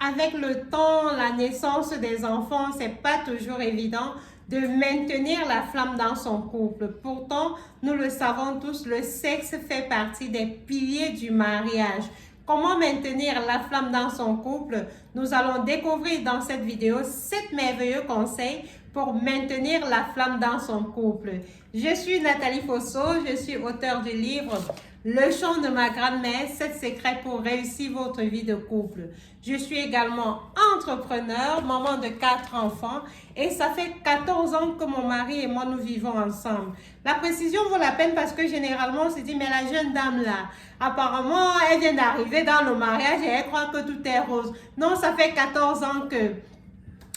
avec le temps, la naissance des enfants, c'est pas toujours évident de maintenir la flamme dans son couple. Pourtant, nous le savons tous, le sexe fait partie des piliers du mariage. Comment maintenir la flamme dans son couple? Nous allons découvrir dans cette vidéo 7 merveilleux conseils pour maintenir la flamme dans son couple. Je suis Nathalie Fosso, je suis auteure du livre Le chant de ma grand-mère, 7 secrets pour réussir votre vie de couple. Je suis également entrepreneur, maman de 4 enfants et ça fait 14 ans que mon mari et moi nous vivons ensemble. La précision vaut la peine parce que généralement on se dit mais la jeune dame là, apparemment elle vient d'arriver dans le mariage et elle croit que tout est rose. Non, ça fait 14 ans que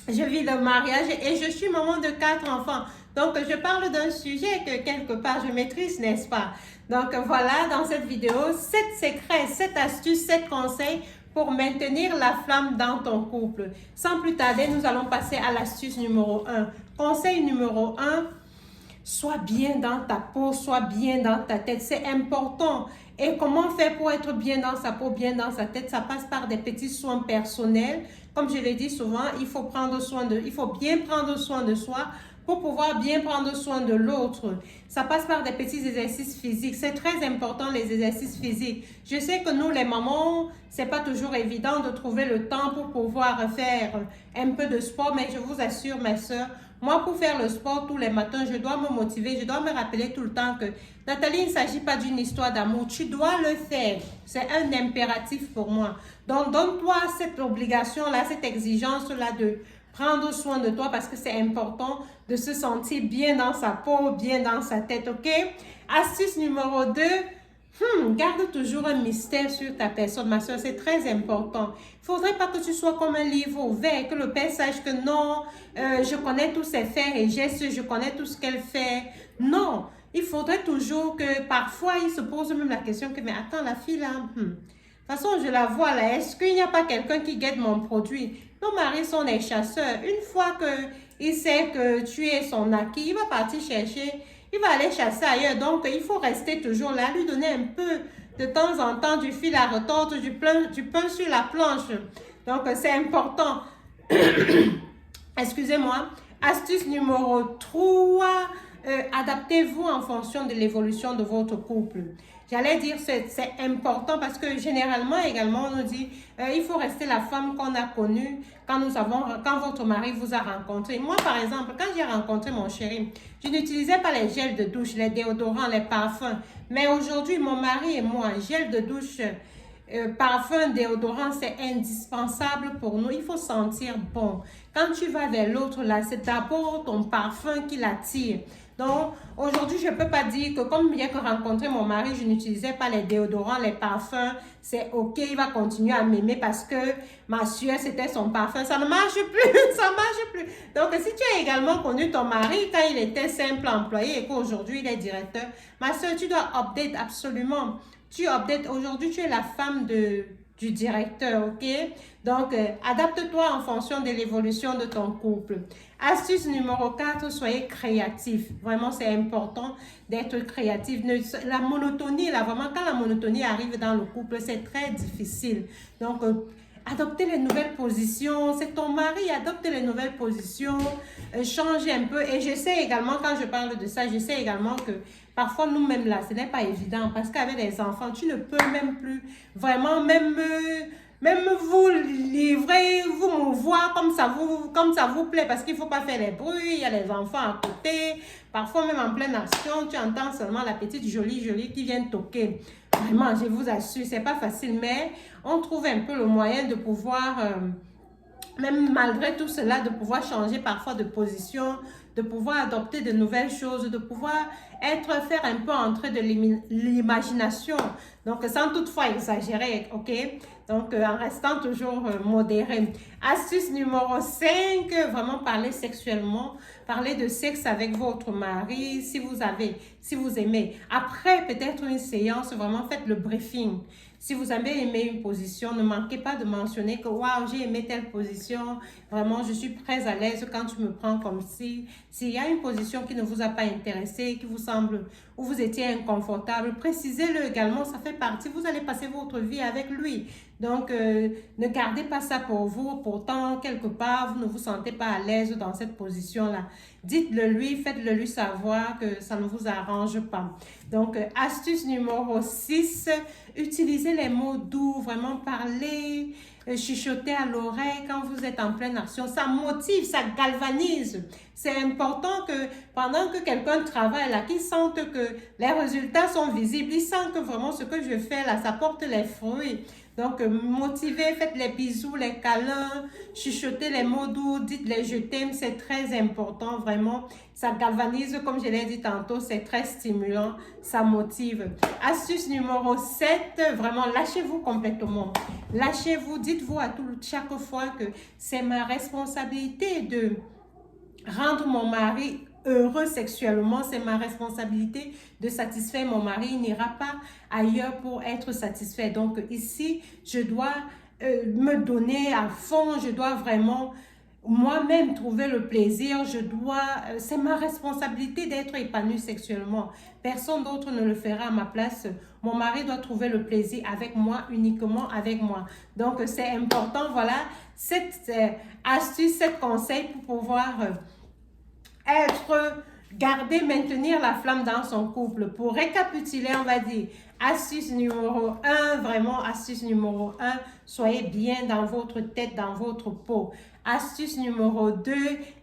je vis le mariage et je suis maman de 4 enfants. Donc, je parle d'un sujet que quelque part je maîtrise, n'est-ce pas? Donc, voilà, dans cette vidéo, 7 secrets, 7 astuces, 7 conseils pour maintenir la flamme dans ton couple. Sans plus tarder, nous allons passer à l'astuce numéro 1. Conseil numéro 1, sois bien dans ta peau, sois bien dans ta tête. C'est important. Et comment faire pour être bien dans sa peau, bien dans sa tête? Ça passe par des petits soins personnels. Comme je l'ai dit souvent, il faut bien prendre soin de soi pour pouvoir bien prendre soin de l'autre. Ça passe par des petits exercices physiques. C'est très important, les exercices physiques. Je sais que nous, les mamans, c'est pas toujours évident de trouver le temps pour pouvoir faire un peu de sport, mais je vous assure, mes soeurs, moi, pour faire le sport tous les matins, je dois me motiver, je dois me rappeler tout le temps que Nathalie, il ne s'agit pas d'une histoire d'amour, tu dois le faire. C'est un impératif pour moi. Donc, donne-toi cette obligation-là, cette exigence-là de prendre soin de toi parce que c'est important de se sentir bien dans sa peau, bien dans sa tête, ok? Astuce numéro 2. Garde toujours un mystère sur ta personne, ma soeur, c'est très important. Il ne faudrait pas que tu sois comme un livre ouvert, que le père sache que non, je connais tous ses faits et gestes, je connais tout ce qu'elle fait. Non, il faudrait toujours que parfois il se pose même la question que, mais attends, la fille là, de toute façon, je la vois là, est-ce qu'il n'y a pas quelqu'un qui guette mon produit? Nos maris sont des chasseurs. Une fois qu'il sait que tu es son acquis, il va partir chercher. Il va aller chasser ailleurs. Donc, il faut rester toujours là, lui donner un peu de temps en temps du fil à retordre, du pain sur la planche. Donc, c'est important. Excusez-moi. Astuce numéro 3. Adaptez-vous en fonction de l'évolution de votre couple. J'allais dire c'est important parce que généralement également on nous dit il faut rester la femme qu'on a connue quand votre mari vous a rencontré. Moi par exemple, quand j'ai rencontré mon chéri, je n'utilisais pas les gels de douche, les déodorants, les parfums. Mais aujourd'hui, mon mari et moi, gel de douche, parfum, déodorant, c'est indispensable pour nous. Il faut sentir bon. Quand tu vas vers l'autre là, c'est d'abord ton parfum qui l'attire. Donc, aujourd'hui, je ne peux pas dire que comme bien que rencontrer mon mari, je n'utilisais pas les déodorants, les parfums. C'est ok, il va continuer à m'aimer parce que ma sueur, c'était son parfum. Ça ne marche plus, ça ne marche plus. Donc, si tu as également connu ton mari quand il était simple employé et qu'aujourd'hui, il est directeur, ma soeur, tu dois update absolument. Tu updates. Aujourd'hui, tu es la femme du directeur, ok? Donc, adapte-toi en fonction de l'évolution de ton couple. Astuce numéro 4, soyez créatif. Vraiment, c'est important d'être créatif. La monotonie, là, vraiment, quand la monotonie arrive dans le couple, c'est très difficile. Donc, adoptez les nouvelles positions. C'est ton mari, adopte les nouvelles positions. Change un peu. Et je sais également, quand je parle de ça, je sais également que parfois, nous-mêmes, là, ce n'est pas évident. Parce qu'avec les enfants, tu ne peux même plus vraiment, même vous livrer, vous mouvoir comme ça vous plaît. Parce qu'il ne faut pas faire les bruits. Il y a les enfants à côté. Parfois, même en pleine action, tu entends seulement la petite jolie qui vient toquer. Vraiment, je vous assure, c'est pas facile. Mais on trouve un peu le moyen de pouvoir... même malgré tout cela, de pouvoir changer parfois de position, de pouvoir adopter de nouvelles choses, de pouvoir faire un peu entrer de l'imagination. Donc, sans toutefois exagérer, ok? Donc, en restant toujours modéré. Astuce numéro 5, vraiment parler sexuellement. Parler de sexe avec votre mari, si vous aimez. Après, peut-être une séance, vraiment faites le briefing. Si vous avez aimé une position, ne manquez pas de mentionner que « Waouh, j'ai aimé telle position. Vraiment, je suis très à l'aise quand tu me prends comme si. » S'il y a une position qui ne vous a pas intéressé, qui vous semble, où vous étiez inconfortable, précisez-le également, ça fait partie. Vous allez passer votre vie avec lui. Donc, ne gardez pas ça pour vous. Pourtant, quelque part, vous ne vous sentez pas à l'aise dans cette position-là. Dites-le lui, faites-le lui savoir que ça ne vous arrange pas. Donc, astuce numéro 6, utilisez les mots doux, vraiment parler, chuchoter à l'oreille quand vous êtes en pleine action. Ça motive, ça galvanise. C'est important que pendant que quelqu'un travaille là, qu'il sente que les résultats sont visibles, il sent que vraiment ce que je fais là, ça porte les fruits. Donc, motivez, faites les bisous, les câlins, chuchotez les mots doux, dites les je t'aime, c'est très important, vraiment. Ça galvanise, comme je l'ai dit tantôt, c'est très stimulant, ça motive. Astuce numéro 7, vraiment, lâchez-vous complètement. Lâchez-vous, dites-vous à chaque fois que c'est ma responsabilité de rendre mon mari heureux sexuellement, c'est ma responsabilité de satisfaire mon mari. Il n'ira pas ailleurs pour être satisfait. Donc ici, je dois me donner à fond, je dois vraiment moi-même trouver le plaisir, c'est ma responsabilité d'être épanouie sexuellement. Personne d'autre ne le fera à ma place. Mon mari doit trouver le plaisir avec moi, uniquement avec moi. Donc c'est important, voilà, cette astuce, cet conseil pour pouvoir garder, maintenir la flamme dans son couple. Pour récapituler, on va dire, astuce numéro 1, vraiment astuce numéro 1, soyez bien dans votre tête, dans votre peau. Astuce numéro 2,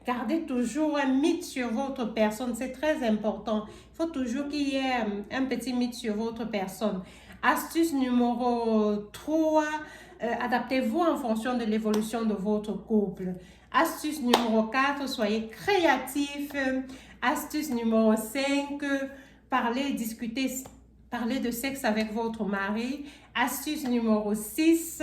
gardez toujours un mythe sur votre personne, c'est très important. Il faut toujours qu'il y ait un petit mythe sur votre personne. Astuce numéro 3, adaptez-vous en fonction de l'évolution de votre couple. Astuce numéro 4, soyez créatif. Astuce numéro 5, parlez, discutez, parlez de sexe avec votre mari. Astuce numéro 6,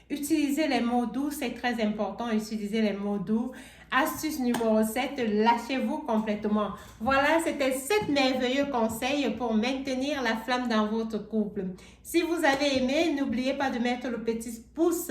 utilisez les mots doux, c'est très important, utilisez les mots doux. Astuce numéro 7, lâchez-vous complètement. Voilà, c'était 7 merveilleux conseils pour maintenir la flamme dans votre couple. Si vous avez aimé, n'oubliez pas de mettre le petit pouce,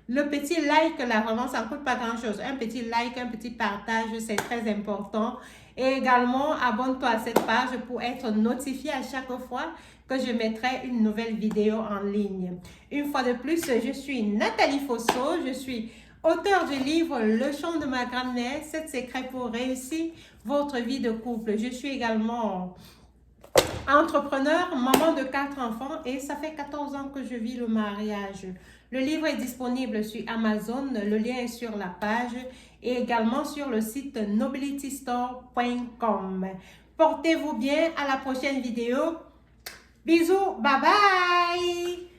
le petit like là, vraiment, ça ne coûte pas grand-chose. Un petit like, un petit partage, c'est très important. Et également, abonne-toi à cette page pour être notifié à chaque fois que je mettrai une nouvelle vidéo en ligne. Une fois de plus, je suis Nathalie Fosso, je suis auteur du livre Le chant de ma grand-mère, 7 secrets pour réussir votre vie de couple. Je suis également entrepreneur, maman de 4 enfants et ça fait 14 ans que je vis le mariage. Le livre est disponible sur Amazon, le lien est sur la page et également sur le site nobilitystore.com. Portez-vous bien, à la prochaine vidéo. Bisous, bye bye!